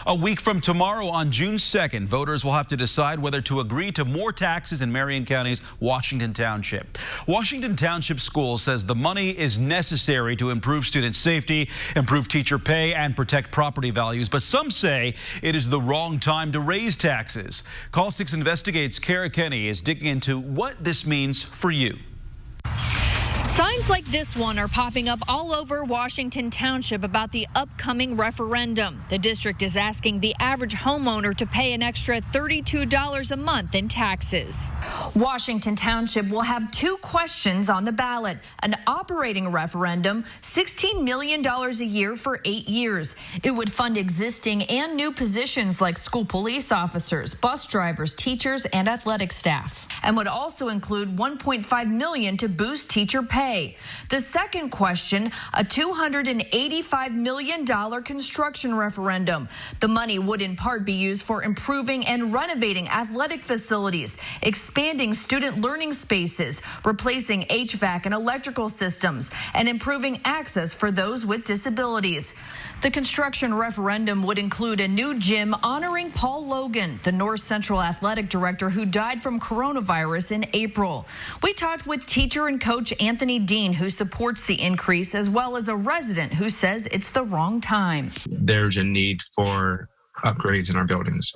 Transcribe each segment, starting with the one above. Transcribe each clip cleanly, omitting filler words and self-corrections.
A week from tomorrow, on June 2nd, voters will have to decide whether to agree to more taxes in Marion County's Washington Township. Washington Township Schools says the money is necessary to improve student safety, improve teacher pay, and protect property values. But some say it is the wrong time to raise taxes. Call 6 Investigates' Kara Kenny is digging into what this means for you. Signs like this one are popping up all over Washington Township about the upcoming referendum. The district is asking the average homeowner to pay an extra $32 a month in taxes. Washington Township will have 2 questions on the ballot: an operating referendum, $16 million a year for 8 years. It would fund existing and new positions like school police officers, bus drivers, teachers, and athletic staff, and would also include $1.5 million to boost teacher pay. The second question, a $285 million construction referendum. The money would in part be used for improving and renovating athletic facilities, expanding student learning spaces, replacing HVAC and electrical systems, and improving access for those with disabilities. The construction referendum would include a new gym honoring Paul Logan, the North Central athletic director who died from coronavirus in April. We talked with teacher and coach Anthony Dean, who supports the increase, as well as a resident who says it's the wrong time. There's a need for upgrades in our buildings.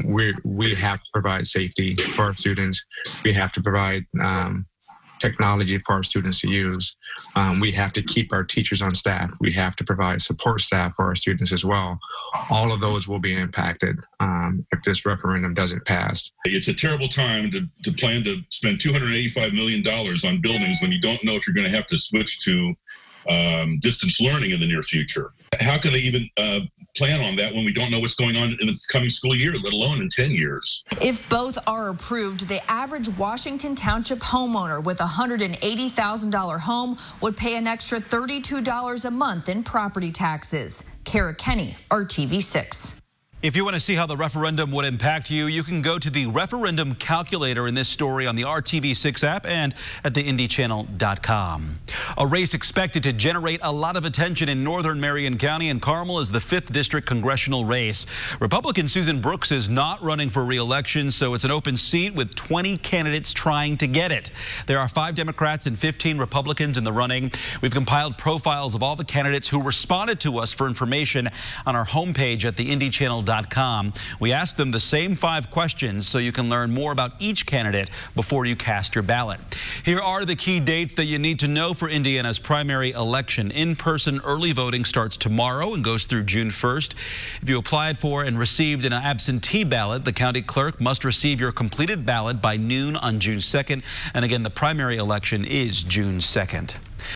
We have to provide safety for our students. We have to provide technology for our students to use. We have to keep our teachers on staff. We have to provide support staff for our students as well. All of those will be impacted if this referendum doesn't pass. It's a terrible time to plan to spend $285 million on buildings when you don't know if you're going to have to switch to distance learning in the near future. How can they even plan on that when we don't know what's going on in the coming school year, let alone in 10 years? If both are approved, the average Washington Township homeowner with a $180,000 home would pay an extra $32 a month in property taxes. Kara Kenny, RTV6. If you want to see how the referendum would impact you, you can go to the referendum calculator in this story on the RTV6 app and at the IndyChannel.com. A race expected to generate a lot of attention in northern Marion County and Carmel is the 5th District congressional race. Republican Susan Brooks is not running for re-election, so it's an open seat with 20 candidates trying to get it. There are 5 Democrats and 15 Republicans in the running. We've compiled profiles of all the candidates who responded to us for information on our homepage at the IndyChannel.com. We asked them the same 5 questions so you can learn more about each candidate before you cast your ballot. Here are the key dates that you need to know for Indiana's primary election. In-person early voting starts tomorrow and goes through June 1st. If you applied for and received an absentee ballot, the county clerk must receive your completed ballot by noon on June 2nd. And again, the primary election is June 2nd.